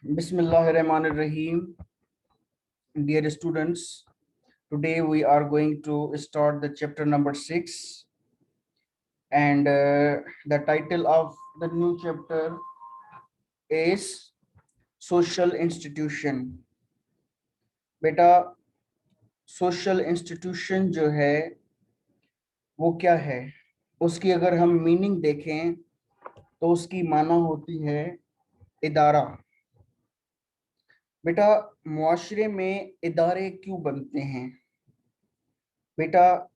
Bismillahirrahmanirrahim. Dear students, today we are going to start the chapter number 6, and the title of the new chapter is Social Institution. बेटा, social institution जो है वो क्या है, उसकी अगर हम मीनिंग देखें तो उसकी माना होती है इदारा। बेटा, मुआशरे में इदारे क्यों बनते हैं? बेटा,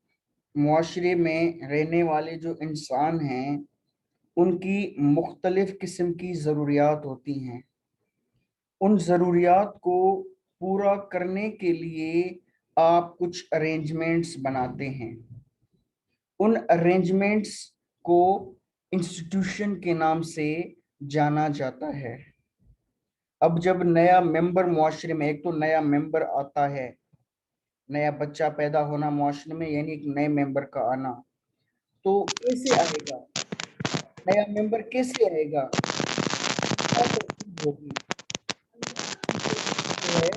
मुआशरे में रहने वाले जो इंसान हैं उनकी मुख्तलिफ किस्म की ज़रूरियात होती हैं। उन ज़रूरियात को पूरा करने के लिए आप कुछ अरेंजमेंट्स बनाते हैं। उन अरेंजमेंट्स को इंस्टीट्यूशन के नाम से जाना जाता है। अब जब नया मेंबर मुआशरे में, एक तो नया मेंबर आता है, नया बच्चा पैदा होना मुआशरे में, यानी एक नए मेंबर का आना, तो कैसे आएगा? नया मेंबर कैसे आएगा? क्या तरतीब होगी? जो है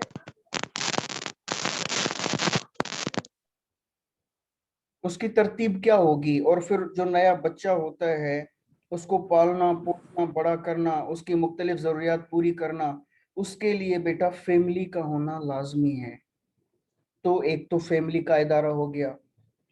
उसकी तरतीब क्या होगी? और फिर जो नया बच्चा होता है उसको पालना पोसना बड़ा करना, उसकी मुख्तलिफ जरूरियात पूरी करना, उसके लिए बेटा फैमिली का होना लाजमी है। तो एक तो फैमिली का इदारा हो गया।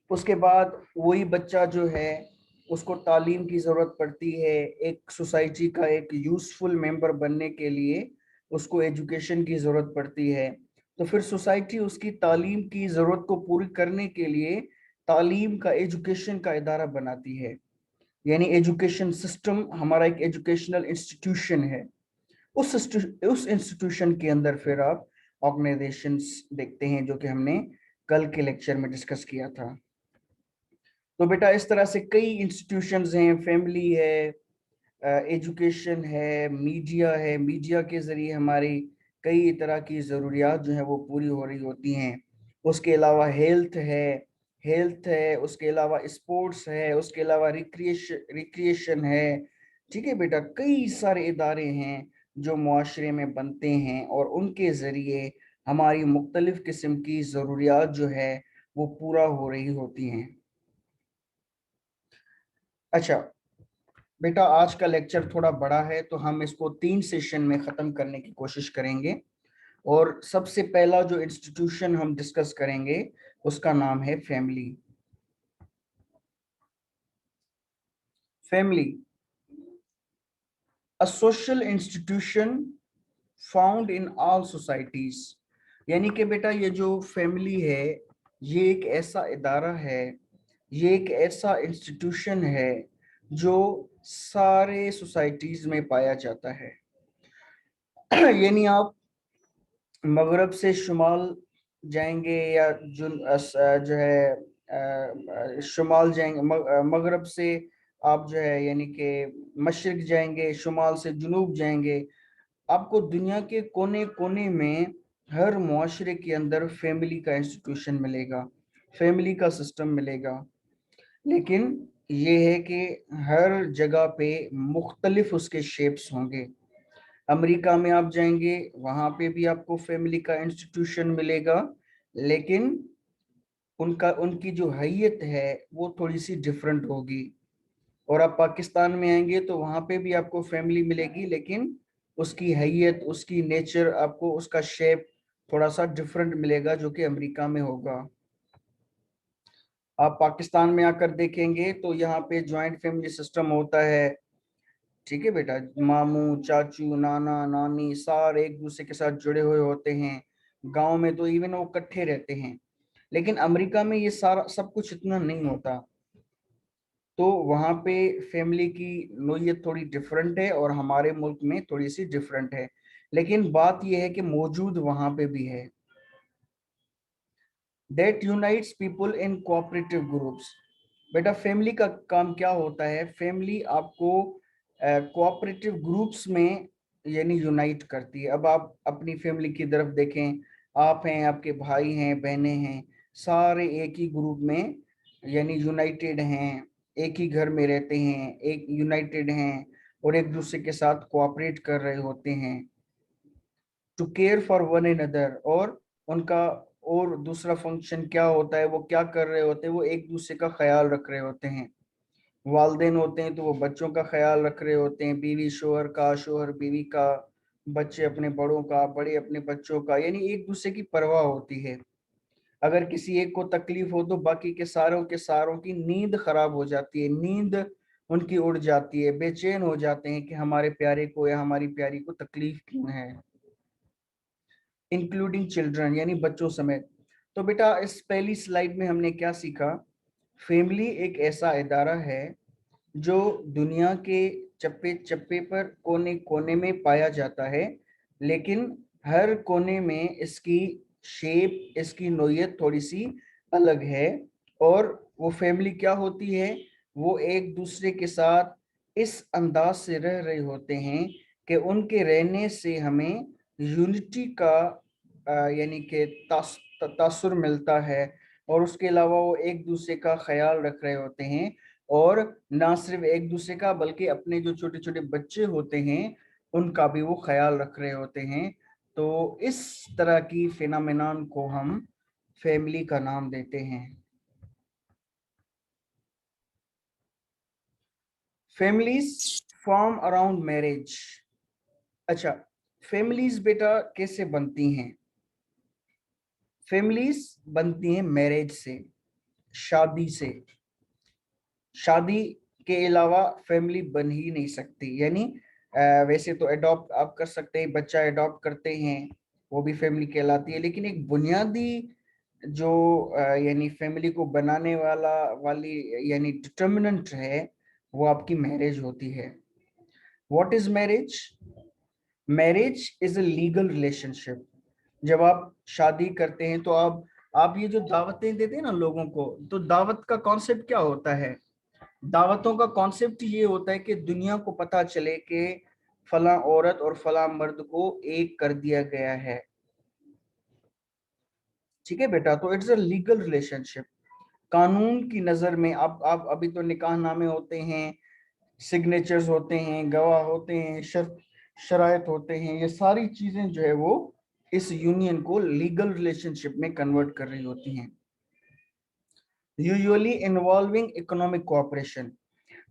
उसके बाद वही बच्चा जो है उसको तालीम की ज़रूरत पड़ती है। एक सोसाइटी का एक यूज़फुल मेंबर बनने के लिए उसको एजुकेशन की ज़रूरत पड़ती है। तो फिर सोसाइटी उसकी तालीम की ज़रूरत को पूरी करने के लिए तालीम का, एजुकेशन का इदारा बनाती है। यानी एजुकेशन सिस्टम हमारा एक एजुकेशनल इंस्टीट्यूशन है। उस इंस्टीट्यूशन के अंदर फिर आप ऑर्गेनाइजेशंस देखते हैं, जो कि हमने कल के लेक्चर में डिस्कस किया था। तो बेटा इस तरह से कई इंस्टीट्यूशंस हैं, फैमिली है, एजुकेशन है, मीडिया है। मीडिया के जरिए हमारी कई तरह की ज़रूरियात जो है वो पूरी हो रही होती हैं। उसके अलावा हेल्थ है, उसके अलावा स्पोर्ट्स है, उसके अलावा रिक्रिएशन है। ठीक है बेटा, कई सारे इदारे हैं जो मुआशरे में बनते हैं और उनके ज़रिए हमारी मुख्तलिफ किस्म की ज़रूरियात जो है वो पूरा हो रही होती हैं। अच्छा बेटा, आज का लेक्चर थोड़ा बड़ा है तो हम इसको 3 सेशन में ख़त्म करने की कोशिश करेंगे। और सबसे पहला जो इंस्टीट्यूशन हम डिस्कस करेंगे उसका नाम है family. Family, a social institution found in all societies. यानी कि बेटा ये जो फैमिली है ये एक ऐसा इदारा है, ये एक ऐसा इंस्टीट्यूशन है जो सारे सोसाइटीज में पाया जाता है। यानी आप मगरब से शुमाल जाएंगे या जो है शुमाल जाएंगे, मगरब से आप जो है यानी कि मशरिक जाएंगे, शुमाल से जुनूब जाएंगे, आपको दुनिया के कोने कोने में हर मुआशरे के अंदर फैमिली का इंस्टीट्यूशन मिलेगा, फैमिली का सिस्टम मिलेगा। लेकिन ये है कि हर जगह पे मुख्तलिफ उसके शेप्स होंगे। अमेरिका में आप जाएंगे वहां पे भी आपको फैमिली का इंस्टीट्यूशन मिलेगा, लेकिन उनका उनकी जो हैयत है वो थोड़ी सी डिफरेंट होगी। और आप पाकिस्तान में आएंगे तो वहां पे भी आपको फैमिली मिलेगी, लेकिन उसकी हैयत, उसकी नेचर, आपको उसका शेप थोड़ा सा डिफरेंट मिलेगा जो कि अमेरिका में होगा। आप पाकिस्तान में आकर देखेंगे तो यहाँ पे ज्वाइंट फैमिली सिस्टम होता है। ठीक है बेटा, मामू चाचू नाना नानी सारे एक दूसरे के साथ जुड़े हुए होते हैं। गांव में तो इवन वो इकट्ठे रहते हैं। लेकिन अमेरिका में ये सारा सब कुछ इतना नहीं होता। तो वहां पे फैमिली की नोयत थोड़ी डिफरेंट है और हमारे मुल्क में थोड़ी सी डिफरेंट है। लेकिन बात यह है कि मौजूद वहां पे भी है। That unites people in cooperative groups. बेटा फैमिली का काम क्या होता है? फैमिली आपको कोऑपरेटिव ग्रुप्स में यानी यूनाइट करती है। अब आप अपनी फैमिली की तरफ देखें, आप हैं, आपके भाई हैं, बहनें हैं, सारे एक ही ग्रुप में यानी यूनाइटेड हैं, एक ही घर में रहते हैं, एक यूनाइटेड हैं और एक दूसरे के साथ कोऑपरेट कर रहे होते हैं। To care for one another, और उनका और दूसरा फंक्शन क्या होता है, वो क्या कर रहे होते हैं, वो एक दूसरे का ख्याल रख रहे होते हैं। वालिदैन होते हैं तो वो बच्चों का ख्याल रख रहे होते हैं, बीवी शोहर का, शोहर बीवी का, बच्चे अपने बड़ों का, बड़े अपने बच्चों का, यानी एक दूसरे की परवाह होती है। अगर किसी एक को तकलीफ हो तो बाकी के सारों की नींद खराब हो जाती है, नींद उनकी उड़ जाती है, बेचैन हो जाते हैं कि हमारे प्यारे को या हमारी प्यारी को तकलीफ क्यों है। इंक्लूडिंग चिल्ड्रन, यानी बच्चों समेत। तो बेटा इस पहली स्लाइड में हमने क्या सीखा? फैमिली एक ऐसा इदारा है जो दुनिया के चप्पे चप्पे पर, कोने कोने में पाया जाता है, लेकिन हर कोने में इसकी शेप, इसकी नोयत थोड़ी सी अलग है। और वो फैमिली क्या होती है? वो एक दूसरे के साथ इस अंदाज से रह रहे होते हैं कि उनके रहने से हमें यूनिटी का यानी कि तासुर मिलता है। और उसके अलावा वो एक दूसरे का ख्याल रख रहे होते हैं, और ना सिर्फ एक दूसरे का बल्कि अपने जो छोटे छोटे बच्चे होते हैं उनका भी वो ख्याल रख रहे होते हैं। तो इस तरह की फिनोमेनन को हम फैमिली का नाम देते हैं। Families form around marriage. अच्छा, फैमिलीज बेटा कैसे बनती हैं? फैमिलीज बनती हैं मैरिज से, शादी से। शादी के अलावा फैमिली बन ही नहीं सकती। यानी वैसे तो अडॉप्ट आप कर सकते हैं, बच्चा अडॉप्ट करते हैं, वो भी फैमिली कहलाती है, लेकिन एक बुनियादी जो यानी फैमिली को बनाने वाली यानी डिटर्मिनेंट है, वो आपकी मैरिज होती है। What is marriage? Marriage is a legal relationship. जब आप शादी करते हैं तो आप ये जो दावतें देते हैं ना लोगों को, तो दावत का कॉन्सेप्ट क्या होता है? दावतों का कॉन्सेप्ट ये होता है कि दुनिया को पता चले कि फला औरत और फला मर्द को एक कर दिया गया है। ठीक है बेटा, तो इट्स अ लीगल रिलेशनशिप। कानून की नजर में आप अभी तो निकाहनामे होते हैं, सिग्नेचर्स होते हैं, गवाह होते हैं, शरायत होते हैं, ये सारी चीजें जो है वो इस यूनियन को लीगल रिलेशनशिप में कन्वर्ट कर रही होती हैं, यूजुअली इन्वॉल्विंग इकोनॉमिक कोऑपरेशन।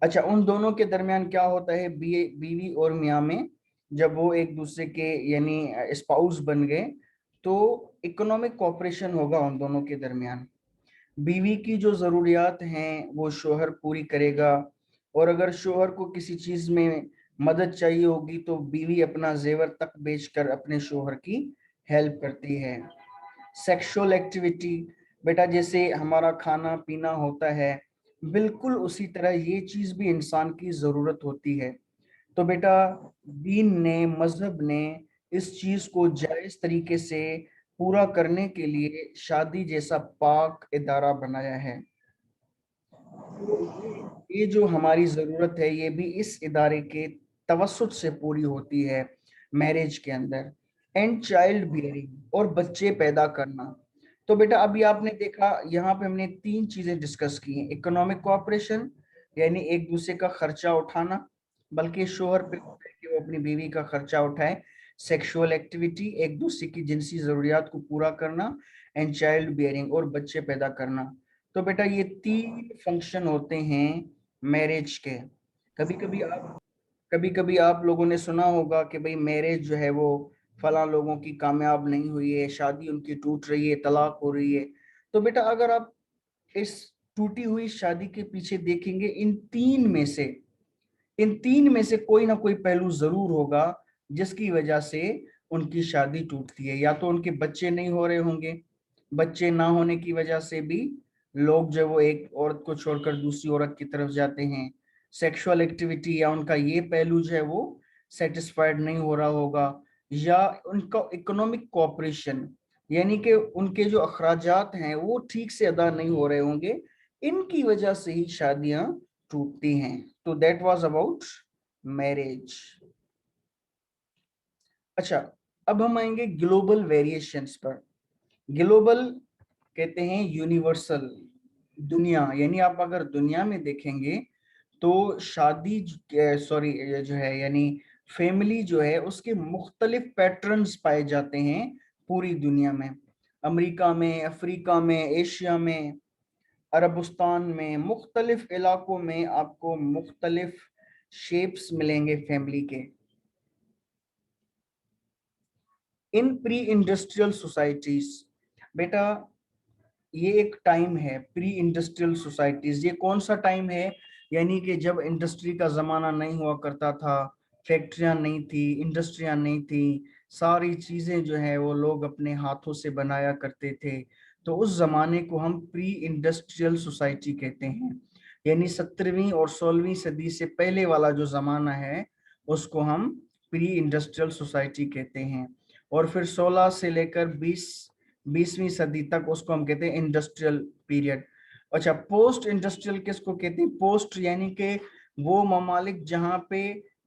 अच्छा, उन दोनों के दरमियान क्या होता है? बीवी और मियाँ में जब वो एक दूसरे के यानी स्पाउस बन गए, तो इकोनॉमिक कोऑपरेशन होगा उन दोनों के दरमियान। बीवी की जो जरूरियात हैं वो शोहर पूरी करेगा, और अगर शोहर को किसी चीज में मदद चाहिए होगी तो बीवी अपना जेवर तक बेचकर अपने शोहर की हेल्प करती है। सेक्सुअल एक्टिविटी, बेटा जैसे हमारा खाना पीना होता है, बिल्कुल उसी तरह ये चीज भी इंसान की जरूरत होती है। तो बेटा दीन ने, मजहब ने इस चीज को जायज तरीके से पूरा करने के लिए शादी जैसा पाक इदारा बनाया है। ये जो हमारी जरूरत है ये भी इस इदारे के तवसुत से पूरी होती है मैरिज के अंदर। एंड चाइल्ड बियरिंग, और बच्चे पैदा करना। तो बेटा अभी आपने देखा यहाँ पे हमने तीन चीजें डिस्कस की हैं। इकोनॉमिक कोऑपरेशन यानी एक दूसरे का खर्चा उठाना, बल्कि शोहर पे होता है कि वो अपनी बीवी का खर्चा उठाए। सेक्सुअल एक्टिविटी, एक दूसरे की जिनसी जरूरियात को पूरा करना। एंड चाइल्ड बियरिंग, और बच्चे पैदा करना। तो बेटा ये तीन फंक्शन होते हैं मैरिज के। कभी कभी आप लोगों ने सुना होगा कि भाई मैरिज जो है वो फला लोगों की कामयाब नहीं हुई है, शादी उनकी टूट रही है, तलाक हो रही है। तो बेटा अगर आप इस टूटी हुई शादी के पीछे देखेंगे, इन तीन में से कोई ना कोई पहलू जरूर होगा जिसकी वजह से उनकी शादी टूटती है। या तो उनके बच्चे नहीं हो रहे होंगे, बच्चे ना होने की वजह से भी लोग जो वो एक औरत को छोड़कर दूसरी औरत की तरफ जाते हैं। सेक्सुअल एक्टिविटी या उनका ये पहलू जो है वो सेटिस्फाइड नहीं हो रहा होगा, या उनका इकोनॉमिक कोऑपरेशन यानी कि उनके जो अखराजात हैं वो ठीक से अदा नहीं हो रहे होंगे, इनकी वजह से ही शादियां टूटती हैं। तो दैट वाज अबाउट मैरिज। अच्छा, अब हम आएंगे ग्लोबल वेरिएशंस पर। ग्लोबल कहते हैं यूनिवर्सल, दुनिया, यानी आप अगर दुनिया में देखेंगे तो शादी, सॉरी जो है यानी फैमिली जो है उसके मुख्तलिफ पैटर्न्स पाए जाते हैं पूरी दुनिया में। अमेरिका में, अफ्रीका में, एशिया में, अरबुस्तान में, मुख्तलिफ इलाकों में आपको मुख्तलिफ शेप्स मिलेंगे फैमिली के। इन प्री इंडस्ट्रियल सोसाइटीज, बेटा ये एक टाइम है प्री इंडस्ट्रियल सोसाइटीज। ये कौन सा टाइम है? यानी कि जब इंडस्ट्री का जमाना नहीं हुआ करता था, फैक्ट्रियां नहीं थी, इंडस्ट्रियां नहीं थी, सारी चीजें जो है वो लोग अपने हाथों से बनाया करते थे। तो उस जमाने को हम प्री इंडस्ट्रियल सोसाइटी कहते हैं। यानी 17वीं और 16वीं सदी से पहले वाला जो जमाना है उसको हम प्री इंडस्ट्रियल सोसाइटी कहते हैं। और फिर 16 से लेकर 20वीं सदी तक उसको हम कहते हैं इंडस्ट्रियल पीरियड। अच्छा, पोस्ट इंडस्ट्रियल किसको कहते हैं? पोस्ट यानी कि वो ममालिक जहां पे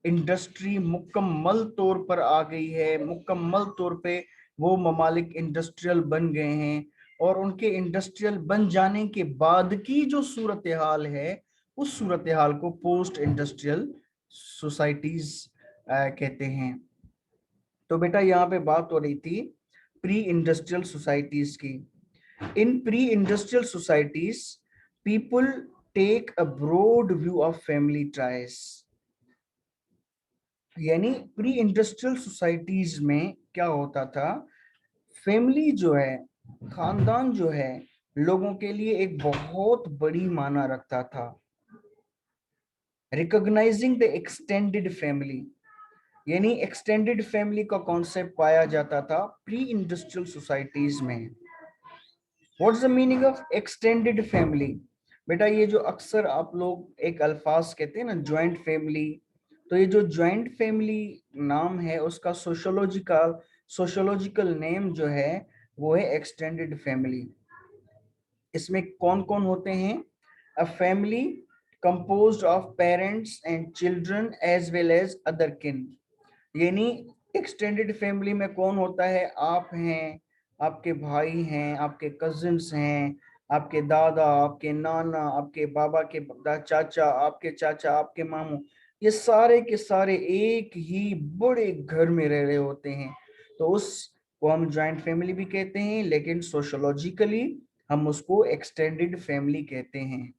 इंडस्ट्री मुकम्मल तौर पर आ गई है, मुकम्मल तौर पे वो ममालिक इंडस्ट्रियल बन गए हैं, और उनके इंडस्ट्रियल बन जाने के बाद की जो सूरत हाल है उस सूरत हाल को पोस्ट इंडस्ट्रियल सोसाइटीज कहते हैं। तो बेटा यहाँ पे बात हो रही थी प्री इंडस्ट्रियल सोसाइटीज की। In pre industrial societies people take a broad view of family ties. यानी प्री इंडस्ट्रियल सोसाइटीज में क्या होता था, फैमिली जो है, खानदान जो है, लोगों के लिए एक बहुत बड़ी माना रखता था। रिकॉग्नाइजिंग द एक्सटेंडेड फैमिली, यानी एक्सटेंडेड फैमिली का कॉन्सेप्ट पाया जाता था प्री इंडस्ट्रियल सोसाइटीज में। What's the meaning of extended family? बेटा ये जो अक्सर आप लोग एक अल्फाज कहते हैं ना, ज्वाइंट फैमिली, तो ये जो ज्वाइंट फैमिली नाम है उसका सोशोलॉजिकल नेम जो है वो है एक्सटेंडेड फैमिली। इसमें कौन कौन होते हैं? A family composed of parents and children as well as other kin. यानी एक्सटेंडेड फैमिली में कौन होता है? आप हैं, आपके भाई हैं, आपके कजिन्स हैं, आपके दादा, आपके नाना, आपके बाबा के चाचा, आपके चाचा, आपके मामू, ये सारे के सारे एक ही बड़े घर में रह रहे होते हैं। तो उसको हम ज्वाइंट फैमिली भी कहते हैं, लेकिन सोशोलॉजिकली हम उसको एक्सटेंडेड फैमिली कहते हैं।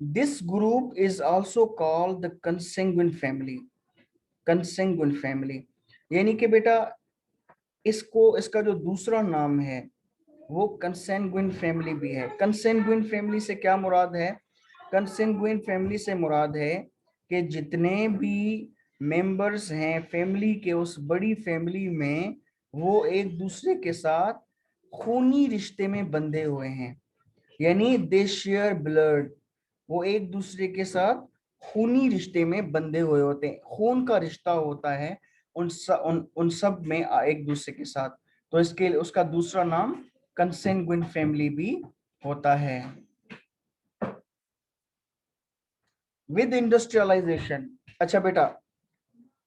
This group is also called the consanguine family. Consanguine family यानी कि बेटा इसको, इसका जो दूसरा नाम है वो कंसेंगुइन फैमिली भी है। कंसेंगुइन फैमिली से क्या मुराद है? कंसेंगुइन फैमिली से मुराद है कि जितने भी मेंबर्स हैं फैमिली के, उस बड़ी फैमिली में वो एक दूसरे के साथ खूनी रिश्ते में बंधे हुए हैं। यानी दे शेयर ब्लड, वो एक दूसरे के साथ खूनी रिश्ते में बंधे हुए होते हैं। खून का रिश्ता होता है उन सब में एक दूसरे के साथ। तो इसके लिए उसका दूसरा नाम कंसेंगुइन फैमिली भी होता है। विद इंडस्ट्रियलाइजेशन, अच्छा बेटा,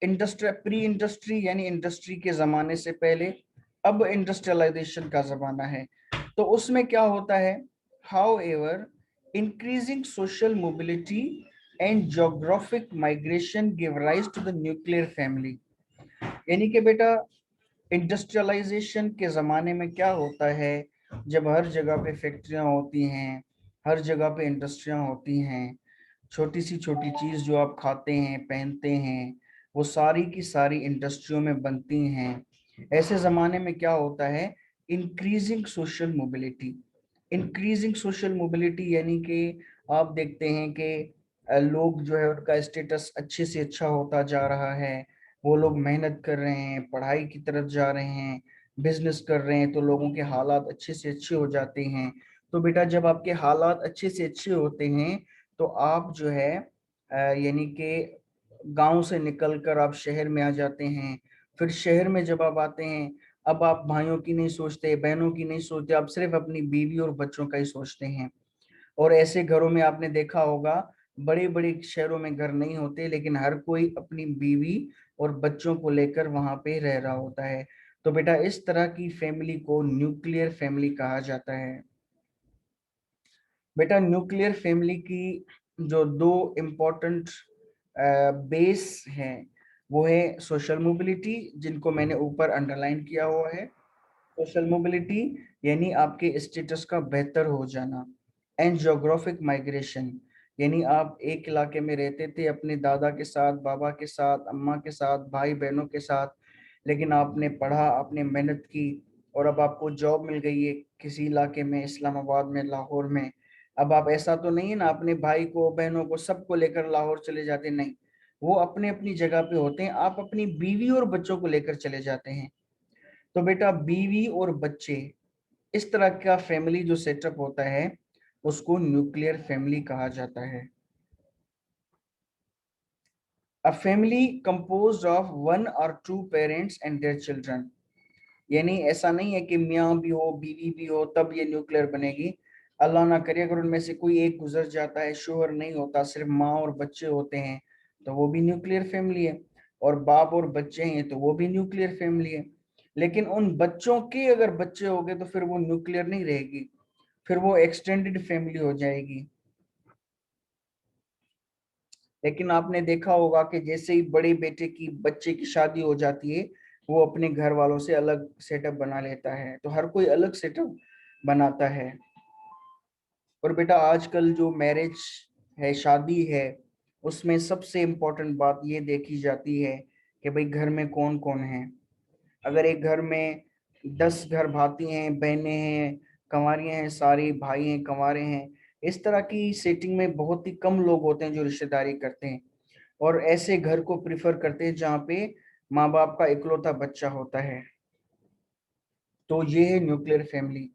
इंडस्ट्री, प्री इंडस्ट्री यानी इंडस्ट्री के जमाने से पहले, अब इंडस्ट्रियलाइजेशन का जमाना है। तो उसमें क्या होता है? However increasing social mobility and geographic migration give rise to the nuclear family. यानी कि बेटा इंडस्ट्रियलाइजेशन के ज़माने में क्या होता है, जब हर जगह पे फैक्ट्रियां होती हैं, हर जगह पे इंडस्ट्रियां होती हैं, छोटी सी छोटी चीज़ जो आप खाते हैं, पहनते हैं, वो सारी की सारी इंडस्ट्रियों में बनती हैं। ऐसे ज़माने में क्या होता है? Increasing social mobility. Increasing social mobility यानी कि आप देखते हैं कि लोग जो है उनका स्टेटस अच्छे से अच्छा होता जा रहा है। वो लोग मेहनत कर रहे हैं, पढ़ाई की तरफ जा रहे हैं, बिजनेस कर रहे हैं, तो लोगों के हालात अच्छे से अच्छे हो जाते हैं। तो बेटा जब आपके हालात अच्छे से अच्छे होते हैं तो आप जो है यानी कि गांव से निकलकर आप शहर में आ जाते हैं। फिर शहर में जब आप आते हैं, अब आप भाइयों की नहीं सोचते, बहनों की नहीं सोचते, आप सिर्फ अपनी बीवी और बच्चों का ही सोचते हैं। और ऐसे घरों में आपने देखा होगा, बड़े बड़े शहरों में घर नहीं होते, लेकिन हर कोई अपनी बीवी और बच्चों को लेकर वहां पे रह रहा होता है। तो बेटा इस तरह की फैमिली को न्यूक्लियर फैमिली कहा जाता है। बेटा न्यूक्लियर फैमिली की जो दो इम्पोर्टेंट बेस है वो है सोशल मोबिलिटी, जिनको मैंने ऊपर अंडरलाइन किया हुआ है। सोशल मोबिलिटी यानी आपके स्टेटस का बेहतर हो जाना। एंड ज्योग्राफिक माइग्रेशन यानी आप एक इलाके में रहते थे अपने दादा के साथ, बाबा के साथ, अम्मा के साथ, भाई बहनों के साथ, लेकिन आपने पढ़ा, आपने मेहनत की और अब आपको जॉब मिल गई है किसी इलाके में, इस्लामाबाद में, लाहौर में। अब आप ऐसा तो नहीं है ना अपने भाई को, बहनों को, सबको लेकर लाहौर चले जाते, नहीं, वो अपने अपनी जगह पे होते हैं। आप अपनी बीवी और बच्चों को लेकर चले जाते हैं। तो बेटा बीवी और बच्चे, इस तरह का फैमिली जो सेटअप होता है उसको न्यूक्लियर फैमिली कहा जाता है। A family composed of one or two parents and their children, यानी ऐसा नहीं है कि मियाँ भी हो बीवी भी हो तब ये न्यूक्लियर बनेगी। अल्लाह ना करे अगर उनमें से कोई एक गुजर जाता है, शोहर नहीं होता, सिर्फ माँ और बच्चे होते हैं, तो वो भी न्यूक्लियर फैमिली है। और बाप और बच्चे हैं तो वो भी न्यूक्लियर फैमिली है। लेकिन उन बच्चों के अगर बच्चे हो गए तो फिर वो न्यूक्लियर नहीं रहेगी, फिर वो एक्सटेंडेड फैमिली हो जाएगी। लेकिन आपने देखा होगा कि जैसे ही बड़े बेटे की बच्चे की शादी हो जाती है वो अपने घर वालों से अलग सेटअप बना लेता है, तो हर कोई अलग सेटअप बनाता है। और बेटा आजकल जो मैरिज है, शादी है, उसमें सबसे इम्पोर्टेंट बात ये देखी जाती है कि भाई घर में कौन कौन है। अगर एक घर में 10 घर भाती हैं, बहनें हैं, कंवारियां हैं, सारी भाई हैं, कंवारे हैं, इस तरह की सेटिंग में बहुत ही कम लोग होते हैं जो रिश्तेदारी करते हैं, और ऐसे घर को प्रिफर करते हैं जहाँ पे माँ बाप का इकलौता बच्चा होता है। तो ये है nuclear family.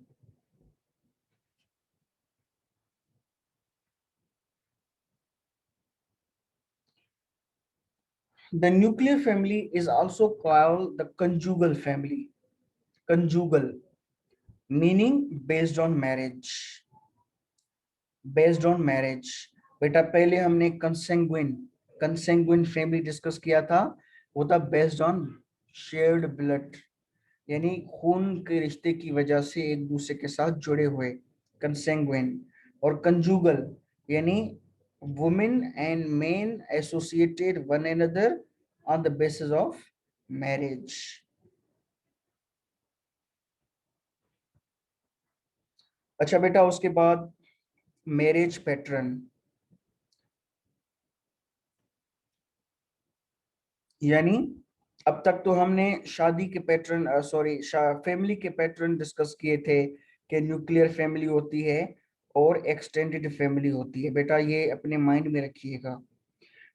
The nuclear family is also called the conjugal family. Conjugal meaning based on marriage. Based on marriage. बेटा पहले हमने कंसेंगुइन कंसेंगुइन फैमिली डिस्कस किया था, वो था बेस्ड ऑन शेयर्ड ब्लड, यानी खून के रिश्ते की वजह से एक दूसरे के साथ जुड़े हुए, कंसेंगुइन। और कंजुगल यानी women and main associated one another on the basis of marriage. अच्छा बेटा उसके बाद मैरिज पैटर्न, यानी अब तक तो हमने शादी के पैटर्न, सॉरी, फैमिली के पैटर्न डिस्कस किए थे कि न्यूक्लियर फैमिली होती है और एक्सटेंडेड फैमिली होती है। बेटा ये अपने माइंड में रखिएगा।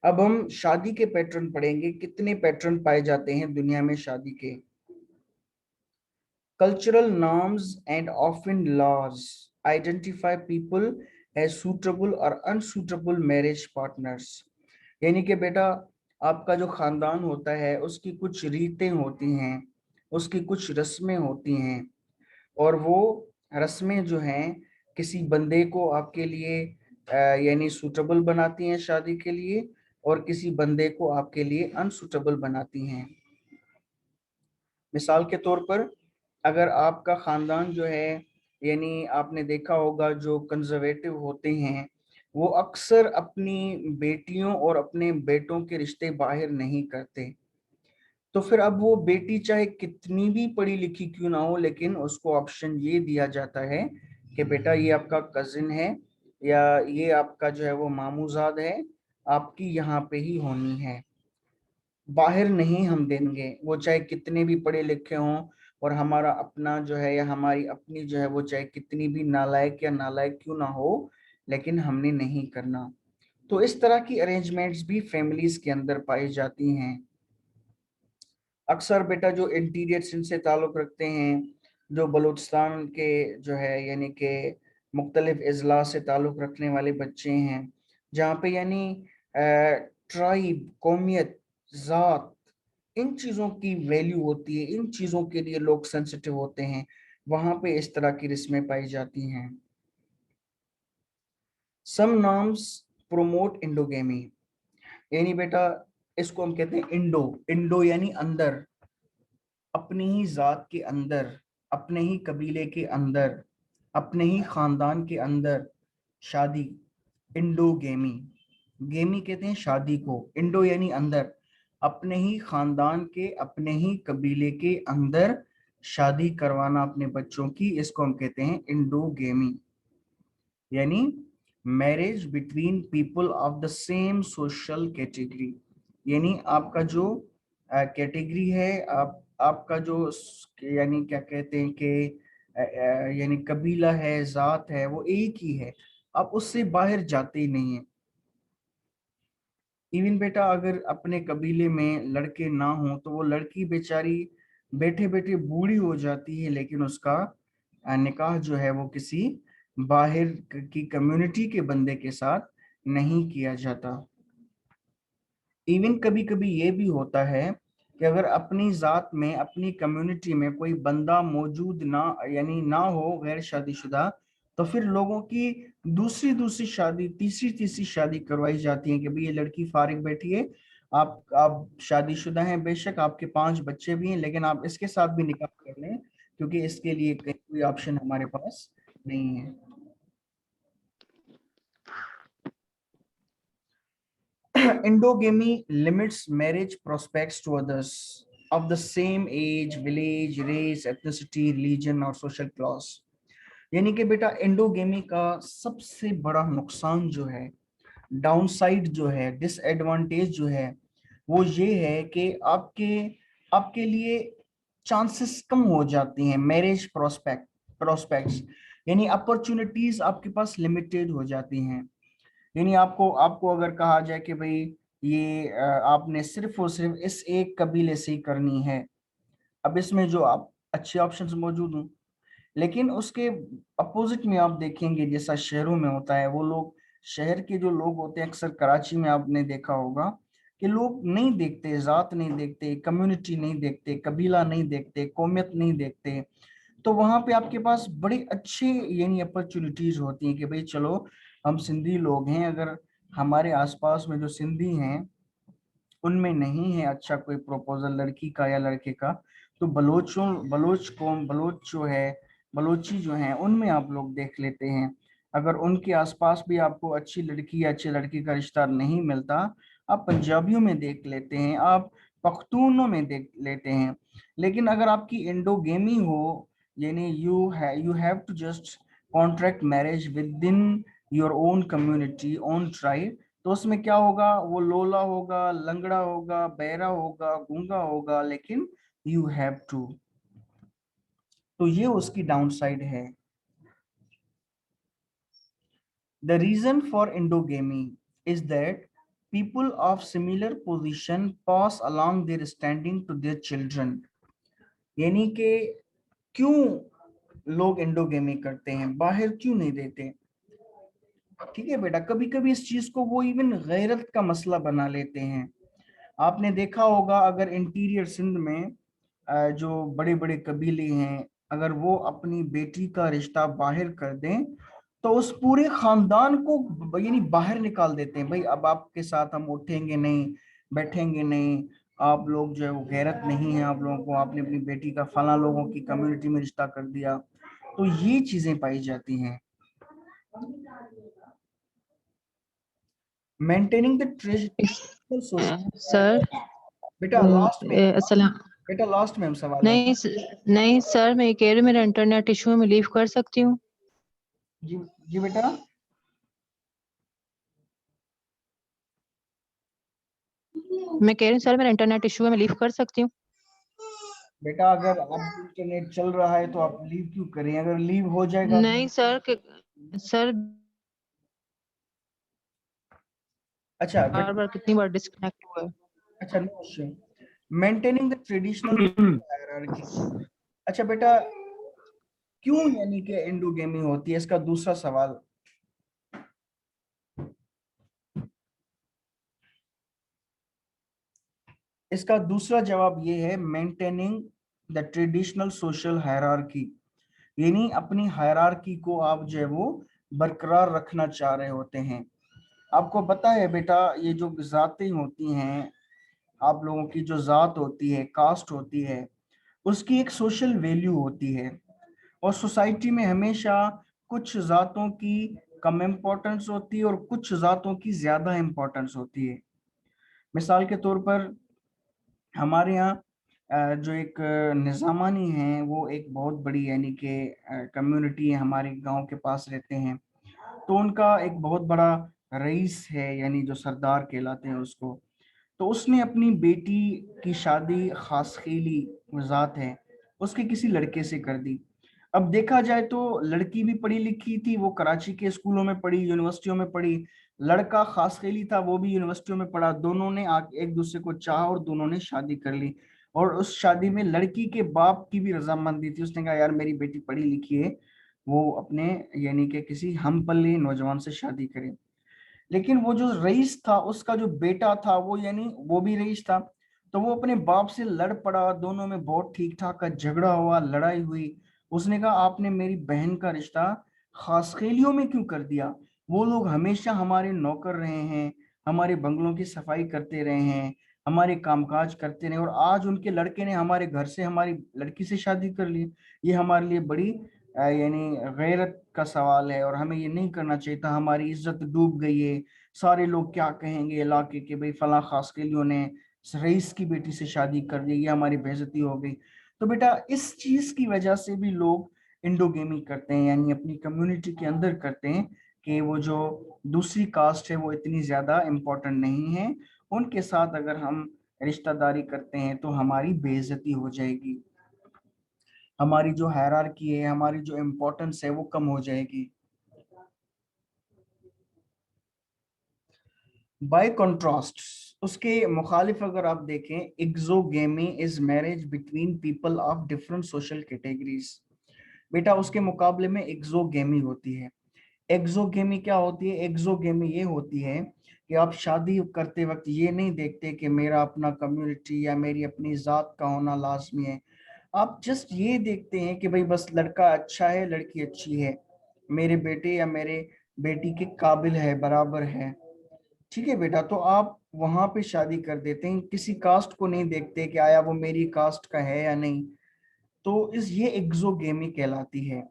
अब हम शादी के पैटर्न पढ़ेंगे, कितने पैटर्न पाए जाते हैं दुनिया में शादी के। Cultural norms and often laws identify people as suitable और अनसुटेबल मैरिज पार्टनर्स, यानी कि बेटा आपका जो खानदान होता है उसकी कुछ रीतें होती हैं, उसकी कुछ रस्में होती हैं, और वो रस्में जो हैं किसी बंदे को आपके लिए यानी सूटेबल बनाती हैं शादी के लिए, और किसी बंदे को आपके लिए अनसुटेबल बनाती हैं। मिसाल के तौर पर अगर आपका खानदान जो है, यानी आपने देखा होगा जो कंजर्वेटिव होते हैं वो अक्सर अपनी बेटियों और अपने बेटों के रिश्ते बाहर नहीं करते। तो फिर अब वो बेटी चाहे कितनी भी पढ़ी लिखी क्यों ना हो, लेकिन उसको ऑप्शन ये दिया जाता है कि बेटा ये आपका कजिन है या ये आपका जो है वो मामूजाद है, आपकी यहाँ पे ही होनी है, बाहर नहीं हम देंगे, वो चाहे कितने भी पढ़े लिखे हों, और हमारा अपना जो है या हमारी अपनी जो है वो चाहे कितनी भी नालायक या नालायक क्यों ना हो, लेकिन हमने नहीं करना। तो इस तरह की अरेंजमेंट्स भी फैमिलीज के अंदर पाई जाती हैं। अक्सर बेटा जो इंटीरियर सिंध से ताल्लुक़ रखते हैं, जो बलूचिस्तान के जो है यानी कि मुख्तलिफ अजला से ताल्लुक़ रखने वाले बच्चे हैं, जहाँ पे यानी ट्राइब, कौमियत, ज़ात, इन चीज़ों की वैल्यू होती है, इन चीज़ों के लिए लोग सेंसिटिव होते हैं, वहाँ पे इस तरह की रस्में पाई जाती हैं। सम नॉर्म्स प्रोमोट इंडोगेमी, यानी बेटा इसको हम कहते हैं इंडो। इंडो यानी अंदर, अपनी ही जात के अंदर, अपने ही कबीले के अंदर, अपने ही खानदान के अंदर शादी, इंडोगेमी। गेमी कहते हैं शादी को, इंडो यानी अंदर, अपने ही खानदान के, अपने ही कबीले के अंदर शादी करवाना अपने बच्चों की, इसको हम कहते हैं इंडोगेमी, यानी marriage between people of the same social category. यानी आपका जो कैटेगरी है, आपका जो यानी क्या कहते हैं कि यानी कबीला है, जात है, वो एक ही है, आप उससे बाहर जाते ही नहीं है। इवन बेटा अगर अपने कबीले में लड़के ना हो तो वो लड़की बेचारी बैठे बैठे बूढ़ी हो जाती है, लेकिन उसका निकाह जो है वो किसी बाहर की कम्युनिटी के बंदे के साथ नहीं किया जाता। इवन कभी कभी ये भी होता है कि अगर अपनी जात में, अपनी कम्युनिटी में कोई बंदा मौजूद ना, यानी ना हो, गैर शादीशुदा, तो फिर लोगों की दूसरी दूसरी शादी, तीसरी तीसरी शादी करवाई जाती है कि भाई ये लड़की फारिग बैठी है, आप शादीशुदा हैं बेशक, आपके 5 बच्चे भी हैं, लेकिन आप इसके साथ भी निकाह कर लें, क्योंकि इसके लिए कोई ऑप्शन हमारे पास नहीं है। Endogamy limits marriage prospects to others of the same age, village, race, ethnicity, religion और social class। यानी कि बेटा एंडोगेमी का सबसे बड़ा नुकसान जो है, डाउनसाइड जो है, डिसएडवांटेज जो है, वो ये है कि आपके आपके लिए चांसेस कम हो जाती हैं, मैरिज प्रोस्पेक्ट्स, यानी अपॉर्चुनिटीज आपके पास लिमिटेड हो जाती हैं। यानी आपको आपको अगर कहा जाए कि भाई ये आपने सिर्फ और सिर्फ इस एक कबीले से ही करनी है, अब इसमें जो आप अच्छे ऑप्शंस मौजूद हों, लेकिन उसके अपोजिट में आप देखेंगे जैसा शहरों में होता है, वो लोग, शहर के जो लोग होते हैं, अक्सर कराची में आपने देखा होगा कि लोग नहीं देखते, जात नहीं देखते, कम्युनिटी नहीं देखते, कबीला नहीं देखते, कौमियत नहीं देखते, तो वहां पे आपके पास बड़ी अच्छी यानी अपॉर्चुनिटीज होती हैं कि भाई चलो हम सिंधी लोग हैं, अगर हमारे आसपास में जो सिंधी हैं उनमें नहीं है अच्छा कोई प्रपोजल लड़की का या लड़के का, तो बलोच जो है, बलोची जो है, उनमें आप लोग देख लेते हैं। अगर उनके आसपास भी आपको अच्छी लड़की या अच्छे लड़की का रिश्ता नहीं मिलता, आप पंजाबियों में देख लेते हैं, आप पख्तूनों में देख लेते हैं। लेकिन अगर आपकी इंडोगेमी हो, यानी you have to just contract marriage within your own community, own tribe, तो उसमें क्या होगा, वो लोला होगा, लंगड़ा होगा, बहरा होगा, गूंगा होगा, लेकिन यू हैव टू, तो ये उसकी डाउनसाइड है। The reason for endogamy is that people of similar position pass along their standing to their children। यानी कि क्यों लोग इंडोगेमी करते हैं, बाहर क्यों नहीं देते? ठीक है बेटा, कभी कभी इस चीज को वो इवन गैरत का मसला बना लेते हैं। आपने देखा होगा अगर इंटीरियर सिंध में जो बड़े बड़े कबीले हैं, अगर वो अपनी बेटी का रिश्ता बाहर कर दें तो उस पूरे खानदान को यानी बाहर निकाल देते हैं, भाई अब आपके साथ हम उठेंगे नहीं, बैठेंगे नहीं, आप लोग जो है वो गैरत नहीं है आप लोगों को, आपने अपनी बेटी का फला लोगों की कम्युनिटी में रिश्ता कर दिया, तो ये चीजें पाई जाती हैं। Maintaining the traditional sir society. बेटा लास्ट में, अस्सलाम। बेटा लास्ट में हम सवाल नहीं नहीं सर, मैं ये कह रही हूँ मेरा इंटरनेट इशू है, मैं लीव कर सकती हूँ? जी जी बेटा, मैं कह रही हूँ सर मेरा इंटरनेट इशू है, मैं लीव कर सकती हूँ? बेटा अगर अब इंटरनेट चल रहा है तो आप लीव क्यों करें, अगर लीव हो जाएगा नहीं सर सर अच्छा बार बेटा, बार कितनी बार डिस्कनेक्ट हुआ है। अच्छा no issue. Maintaining the traditional hierarchy. अच्छा बेटा, क्यों यानी कि एंडोगेमी होती है, इसका दूसरा सवाल। इसका दूसरा जवाब ये है, maintaining the traditional social hierarchy, यानी अपनी हायरार्की को आप जो है वो बरकरार रखना चाह रहे होते हैं। आपको पता है बेटा, ये जो जातें होती हैं, आप लोगों की जो जात होती है, कास्ट होती है, उसकी एक सोशल वैल्यू होती है, और सोसाइटी में हमेशा कुछ जातों की कम इम्पोर्टेंस होती है और कुछ जातों की ज्यादा इम्पोर्टेंस होती है। मिसाल के तौर पर हमारे यहाँ जो एक निज़ामानी है, वो एक बहुत बड़ी यानी कि कम्युनिटी है, हमारे गांव के पास रहते हैं। तो उनका एक बहुत बड़ा रईस है, यानी जो सरदार कहलाते हैं उसको। तो उसने अपनी बेटी की शादी खासखेली जात है उसके किसी लड़के से कर दी। अब देखा जाए तो लड़की भी पढ़ी लिखी थी, वो कराची के स्कूलों में पढ़ी, यूनिवर्सिटियों में पढ़ी। लड़का खासखेली था, वो भी यूनिवर्सिटियों में पढ़ा। दोनों ने एक दूसरे को चाहा और दोनों ने शादी कर ली। और उस शादी में लड़की के बाप की भी रजामंदी थी। उसने कहा यार मेरी बेटी पढ़ी लिखी है, वो अपने यानी कि किसी हम पल्ले नौजवान से शादी करे। लेकिन वो जो रईस था उसका जो बेटा था, वो यानी वो भी रईस था, तो वो अपने बाप से लड़ पड़ा। दोनों में बहुत ठीक ठाक का झगड़ा हुआ, लड़ाई हुई। उसने कहा आपने मेरी बहन का रिश्ता खासखेलियों में क्यों कर दिया? वो लोग हमेशा हमारे नौकर रहे हैं, हमारे बंगलों की सफाई करते रहे हैं, हमारे कामकाज करते रहे, और आज उनके लड़के ने हमारे घर से हमारी लड़की से शादी कर ली। ये हमारे लिए बड़ी यानी गैरत का सवाल है, और हमें ये नहीं करना चाहिए था। हमारी इज्जत डूब गई है। सारे लोग क्या कहेंगे इलाके के, भाई फला खास के लिए ने रईस की बेटी से शादी कर दी, ये हमारी बेइज्जती हो गई। तो बेटा इस चीज की वजह से भी लोग इंडोगेमी करते हैं, यानी अपनी कम्युनिटी के अंदर करते हैं कि वो जो दूसरी कास्ट है वो इतनी ज्यादा इम्पोर्टेंट नहीं है, उनके साथ अगर हम रिश्तेदारी करते हैं तो हमारी बेइज्जती हो जाएगी, हमारी जो हायरार्की है, हमारी जो इम्पोर्टेंस है वो कम हो जाएगी। बाय कॉन्ट्रास्ट, उसके मुखालिफ अगर आप देखें, exogamy is marriage between people of different social categories. बेटा उसके मुकाबले में एक्सोगेमी होती है। एक्सोगेमी क्या होती है? एक्सोगेमी ये होती है कि आप शादी करते वक्त ये नहीं देखते कि मेरा अपना कम्युनिटी या मेरी अपनी जात का होना लाजमी है। आप जस्ट ये देखते हैं कि भाई बस लड़का अच्छा है, लड़की अच्छी है, मेरे बेटे या मेरे बेटी के काबिल है, बराबर है। ठीक है बेटा, तो आप वहां पे शादी कर देते हैं, किसी कास्ट को नहीं देखते कि आया वो मेरी कास्ट का है या नहीं। तो इस ये एक्सोगेमी कहलाती है।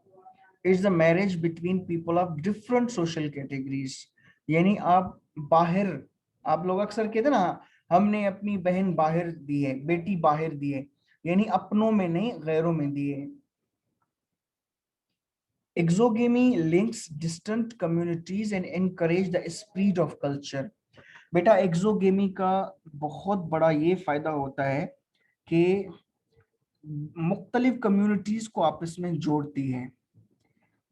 It's the marriage between people of different social categories. यानी आप बाहर, आप लोग अक्सर कहते हैं ना हमने अपनी बहन बाहर दी है, बेटी बाहर दी है, यानी अपनों में नहीं गैरों में दी है। Exogamy links distant communities and encourage the spread of culture. बेटा एक्सोगेमी का बहुत बड़ा ये फायदा होता है कि मुख्तलिफ कम्युनिटीज को आपस में जोड़ती है।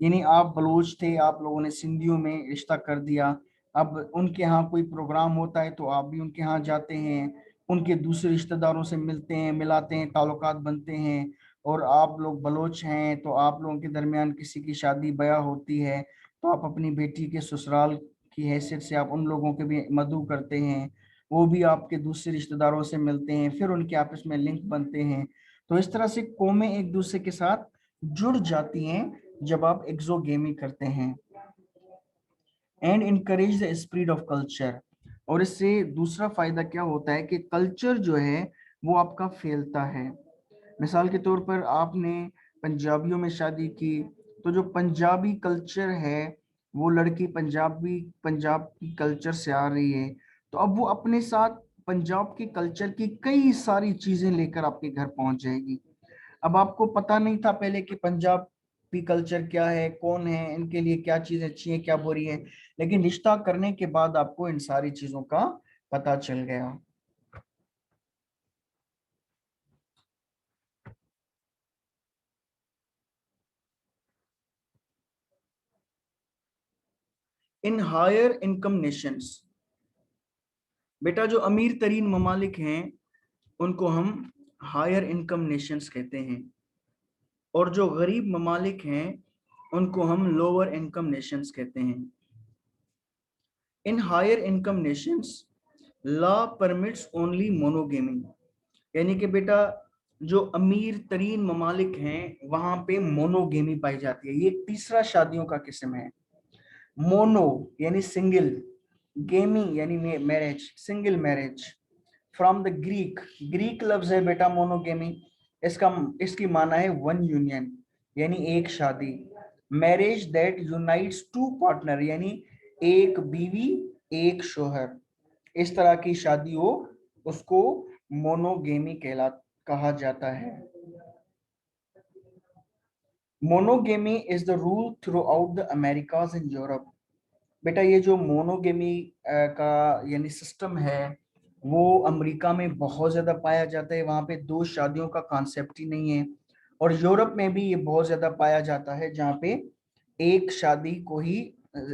यानी आप बलोच थे, आप लोगों ने सिंधियों में रिश्ता कर दिया। अब उनके यहाँ कोई प्रोग्राम होता है तो आप भी उनके यहाँ जाते हैं, उनके दूसरे रिश्तेदारों से मिलते हैं, मिलाते हैं, ताल्लुकात बनते हैं। और आप लोग बलोच हैं तो आप लोगों के दरमियान किसी की शादी ब्याह होती है तो आप अपनी बेटी के ससुराल की हैसियत से आप उन लोगों के भी मदऊ करते हैं, वो भी आपके दूसरे रिश्तेदारों से मिलते हैं, फिर उनके आपस में लिंक बनते हैं। तो इस तरह से कौमें एक दूसरे के साथ जुड़ जाती हैं जब आप एक्सोगेमी करते हैं। And encourage the spread of culture. और इससे दूसरा फायदा क्या होता है कि कल्चर जो है वो आपका फैलता है। मिसाल के तौर पर आपने पंजाबियों में शादी की, तो जो पंजाबी कल्चर है, वो लड़की पंजाब की कल्चर से आ रही है, तो अब वो अपने साथ पंजाब के कल्चर की कई सारी चीजें लेकर आपके घर पहुंच जाएगी। अब आपको पता नहीं था पहले कि पंजाबी कल्चर क्या है, कौन है, इनके लिए क्या चीज अच्छी है क्या बुरी है, लेकिन रिश्ता करने के बाद आपको इन सारी चीजों का पता चल गया। इन हायर इनकम नेशंस, बेटा जो अमीर तरीन ममालिक हैं उनको हम हायर इनकम नेशंस कहते हैं, और जो गरीब ममालिक हैं उनको हम लोअर इनकम नेशंस कहते हैं। In higher income nations law permits only monogamy. यानी कि बेटा जो अमीर तरीन ममालिक हैं वहां पे मोनोगेमी पाई जाती है। ये तीसरा शादियों का किस्म है। मोनो यानी सिंगल, गेमी यानी marriage, single marriage. From the Greek, Greek लफ्ज है बेटा मोनोगेमी। इसका इसकी माना है वन यूनियन, यानी एक शादी। Marriage that unites two partner, यानी एक बीवी एक शोहर, इस तरह की शादी हो उसको मोनोगेमी कहा जाता है। Monogamy is the rule throughout the Americas in Europe. बेटा ये जो मोनोगेमी का यानी सिस्टम है वो अमेरिका में बहुत ज्यादा पाया जाता है। वहां पे दो शादियों का कॉन्सेप्ट ही नहीं है। और यूरोप में भी ये बहुत ज्यादा पाया जाता है जहाँ पे एक शादी को ही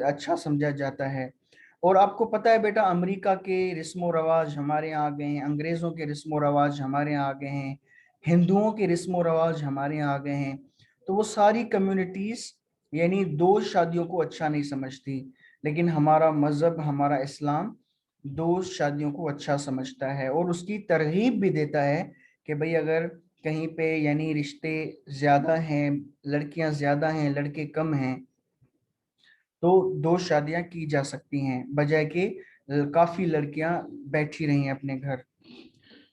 अच्छा समझा जाता है। और आपको पता है बेटा, अमेरिका के रस्मो रवाज हमारे यहाँ आ गए हैं, अंग्रेजों के रस्मो रवाज हमारे यहाँ आ गए हैं, हिंदुओं के रस्मो रवाज हमारे यहाँ आ गए हैं। तो वो सारी कम्युनिटीज यानी दो शादियों को अच्छा नहीं समझती, लेकिन हमारा मजहब, हमारा इस्लाम दो शादियों को अच्छा समझता है और उसकी तरगीब भी देता है कि भाई अगर कहीं पे यानी रिश्ते ज्यादा हैं, लड़कियां ज्यादा हैं, लड़के कम हैं, तो दो शादियां की जा सकती हैं बजाय के काफी लड़कियां बैठी रही हैं अपने घर।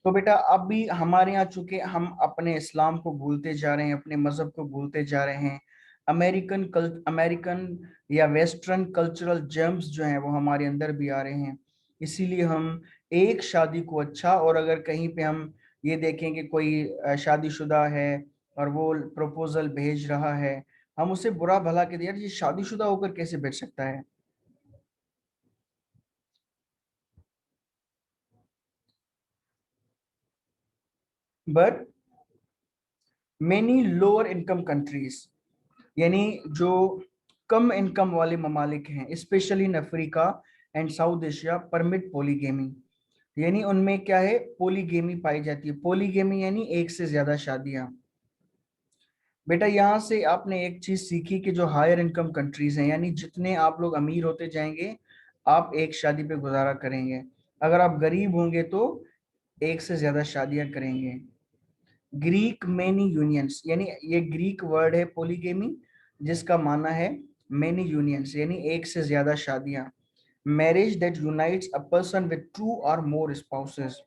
तो बेटा अब भी हमारे यहाँ चूंकि हम अपने इस्लाम को भूलते जा रहे हैं, अपने मजहब को भूलते जा रहे हैं, अमेरिकन या वेस्टर्न कल्चरल जर्म्स जो हैं वो हमारे अंदर भी आ रहे हैं। इसीलिए हम एक शादी को अच्छा, और अगर कहीं पे हम ये देखें कि कोई शादीशुदा है और वो प्रपोजल भेज रहा है, हम उसे बुरा भला के यार ये शादीशुदा होकर कैसे भेज सकता है। But many lower income countries, यानी जो कम इनकम वाले ममालिक हैं, specially in Africa and South Asia, permit polygamy, यानी उनमें क्या है, पोलीगेमी पाई जाती है। पोलीगेमी यानी एक से ज्यादा शादियां। बेटा यहाँ से आपने एक चीज सीखी कि जो हायर इनकम कंट्रीज हैं, यानी जितने आप लोग अमीर होते जाएंगे आप एक शादी पे गुजारा करेंगे, अगर आप गरीब होंगे तो एक से ज्यादा शादियां करेंगे। ग्रीक मेनी यूनियंस, यानी ये ग्रीक वर्ड है पोलीगेमी, जिसका माना है मेनी यूनियंस यानी एक से ज्यादा शादियां। Marriage that unites a person with two or more spouses,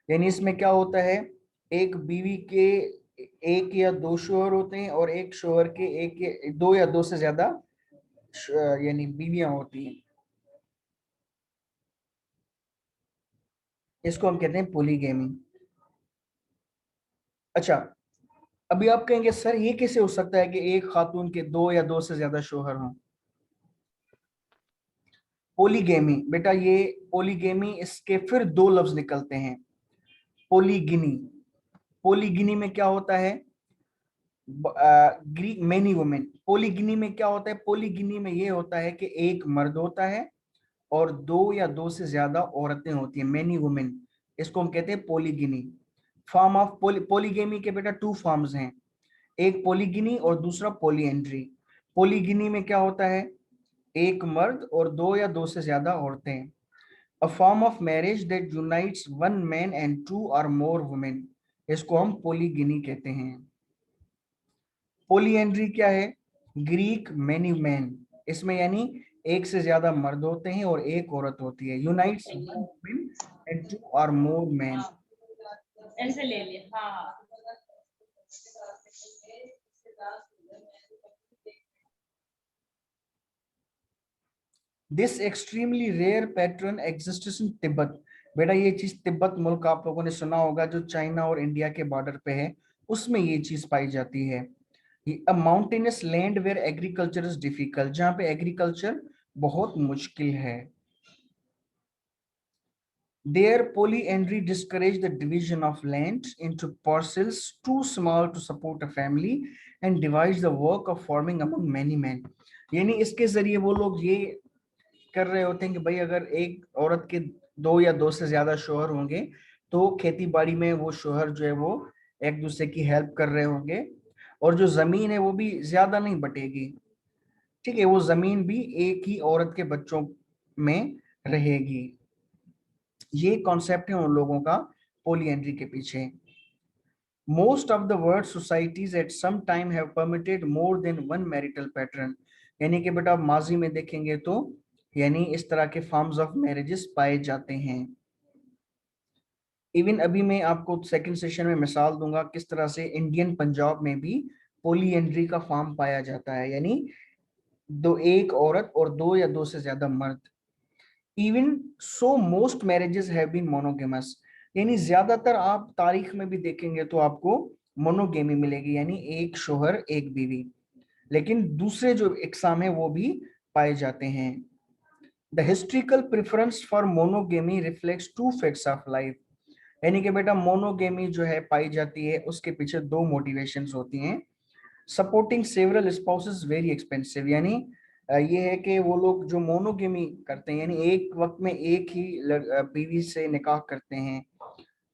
यानी इसमें क्या होता है, एक बीवी के एक या दो शोहर होते हैं और एक शोहर के दो या दो से ज्यादा यानी बीवियां होती हैं। इसको हम कहते हैं पोलीगेमी। अच्छा, अभी आप कहेंगे सर ये कैसे हो सकता है कि एक खातून के दो या दो से ज्यादा शोहर हों। पोलीगेमी बेटा, ये पोलीगेमी इसके फिर दो लफ्ज निकलते हैं। पोलीगिनी, पोलीगिनी में क्या होता है, ग्रीक मेनी वुमेन। पोलीगिनी में क्या होता है, पोलीगिनी में ये होता है कि एक मर्द होता है और दो या दो से ज्यादा औरतें होती हैं, मेनी वुमेन। इसको हम कहते हैं पोलीगिनी। फॉर्म ऑफ पोलीगेमी के बेटा टू फॉर्म्स हैं, एक पोलीगिनी और दूसरा पोलीएंड्री। पोलीगिनी में क्या होता है, एक मर्द और दो या दो से ज्यादा औरतें। A form of marriage that unites one man and two or more women, इसको हम पोलीगिनी कहते हैं। पोलीएंड्री क्या है, ग्रीक मेनी मैन, इसमें यानी एक से ज्यादा मर्द होते हैं और एक औरत होती है। Unites one women and two or more man. ऐसे ले लिए हाँ। This extremely rare pattern exists in Tibet. बेटा ये चीज तिब्बत मुल्क आप लोगों ने सुना होगा, जो चाइना और इंडिया के बॉर्डर पे है, उसमें ये चीज पाई जाती है। A mountainous land where agriculture is difficult, जहाँ पे एग्रीकल्चर बहुत मुश्किल है। Their polyandry discouraged the division of land into parcels too small to support a family and divides the work of farming among many men। यानी इसके जरिए वो लोग ये कर रहे होते हैं कि भाई अगर एक औरत के दो या दो से ज्यादा शोहर होंगे तो खेती बाड़ी में वो शोहर जो है वो एक दूसरे की हेल्प कर रहे होंगे, और जो जमीन है वो भी ज्यादा नहीं बटेगी। ठीक है, वो जमीन भी एक ही औरत के बच्चों में रहेगी। ये कॉन्सेप्ट है उन लोगों का पोलियंड्री के पीछे। Most of the world societies at some time have permitted more than one marital pattern, यानी कि बेटा आप माजी में देखेंगे तो यानी इस तरह के फॉर्म्स ऑफ मैरिजेस पाए जाते हैं। इवन अभी मैं आपको सेकंड सेशन में मिसाल दूंगा किस तरह से इंडियन पंजाब में भी पोलियंड्री का फॉर्म पाया जाता है। यानी एक औरत और 2 या 2 से ज्यादा मर्द। Even so most marriages have been monogamous, यानी ज्यादातर आप तारीख में भी देखेंगे तो आपको मोनोगेमी मिलेगी, यानी एक शोहर एक बीवी। लेकिन दूसरे जो इकसाम है वो भी पाए जाते हैं। The historical preference for monogamy reflects two facts of life, यानी कि बेटा मोनोगेमी जो है पाई जाती है उसके पीछे 2 मोटिवेशंस होती हैं। Supporting several spouses very expensive, यानी ये है कि वो लोग जो मोनोगेमी करते हैं, यानी एक वक्त में एक ही बीवी से निकाह करते हैं,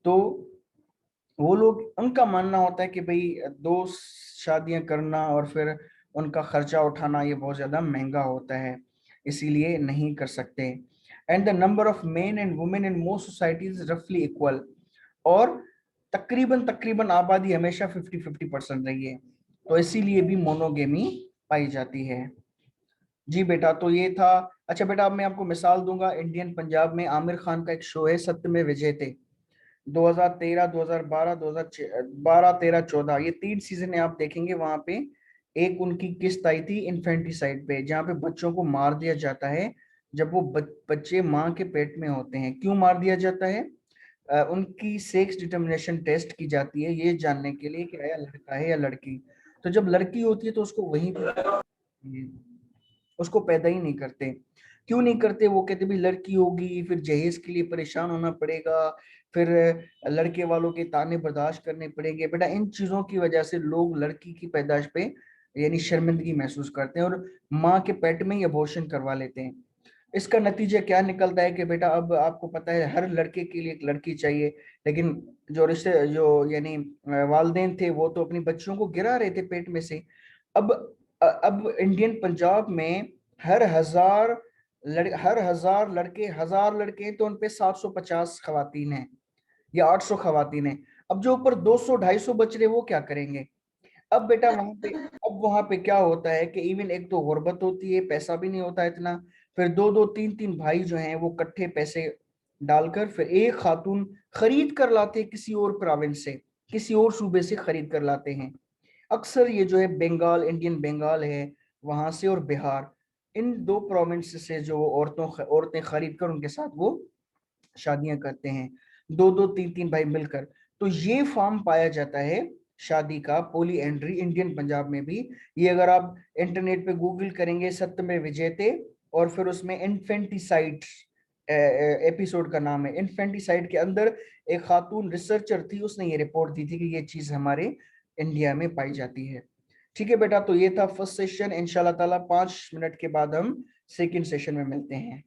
तो वो लोग, उनका मानना होता है कि भाई 2 शादियां करना और फिर उनका खर्चा उठाना ये बहुत ज्यादा महंगा होता है, इसीलिए नहीं कर सकते। And the number of main and women in most societies रफली इक्वल, और तकरीबन तकरीबन आबादी हमेशा 50-50% रही है, तो इसीलिए भी मोनोगेमी पाई जाती है। जी बेटा, तो ये था। अच्छा बेटा, अब मैं आपको मिसाल दूंगा। इंडियन पंजाब में आमिर खान का एक शो है सत्यमेव विजयते, 2013, 2012, 2012, 13, 14, ये 3 सीजन है, आप देखेंगे वहां पे एक उनकी किस्त आई थी इन्फेंटिसाइड पे, जहाँ पे बच्चों को मार दिया जाता है जब वो बच्चे माँ के पेट में होते हैं। क्यों मार दिया जाता है? उनकी सेक्स डिटर्मिनेशन टेस्ट की जाती है ये जानने के लिए कि आया लड़का है या लड़की। तो जब लड़की होती है तो उसको वहीं उसको पैदा ही नहीं करते। क्यों नहीं करते? वो कहते भी लड़की होगी फिर जहेज के लिए परेशान होना पड़ेगा, फिर लड़के वालों के ताने बर्दाश्त करने पड़ेंगे। बेटा इन चीजों की वजह से लोग लड़की की पैदाइश पे यानी शर्मिंदगी महसूस करते हैं और माँ के पेट में ही अबॉर्शन करवा लेते हैं। इसका नतीजा क्या निकलता है कि बेटा अब आपको पता है हर लड़के के लिए एक लड़की चाहिए, लेकिन जो रिश्ते जो यानी वालिदैन थे वो तो अपनी बच्चियों को गिरा रहे थे पेट में से। अब अब इंडियन पंजाब में हर हजार लड़के, 1000 लड़के हैं तो उनपे 750 खवातीन हैं या 800 खवातीन हैं। अब जो ऊपर 200-250 बच रहे वो क्या करेंगे? अब बेटा वहां पे क्या होता है कि इवन एक तो गुर्बत होती है, पैसा भी नहीं होता इतना, फिर 2-2, 3-3 भाई जो हैं वो इकट्ठे पैसे डालकर फिर एक खातून खरीद कर लाते हैं किसी और प्रोविंस से, किसी और सूबे से खरीद कर लाते हैं। अक्सर ये जो है बंगाल, इंडियन बंगाल है वहां से, और बिहार, इन 2 प्रोविंस से जो औरतें खरीद कर उनके साथ वो शादियां करते हैं, 2-2, 3-3 भाई मिलकर। तो ये फॉर्म पाया जाता है शादी का, पोली एंड्री, इंडियन पंजाब में भी। ये अगर आप इंटरनेट पे गूगल करेंगे सत्यमेव विजयते, और फिर उसमें इन्फेंटिसाइड एपिसोड का नाम है, इन्फेंटिसाइड के अंदर एक खातून रिसर्चर थी, उसने ये रिपोर्ट दी थी कि ये चीज हमारे इंडिया में पाई जाती है। ठीक है बेटा, तो ये था फर्स्ट सेशन। इंशाल्लाह ताला 5 मिनट के बाद हम सेकंड सेशन में मिलते हैं।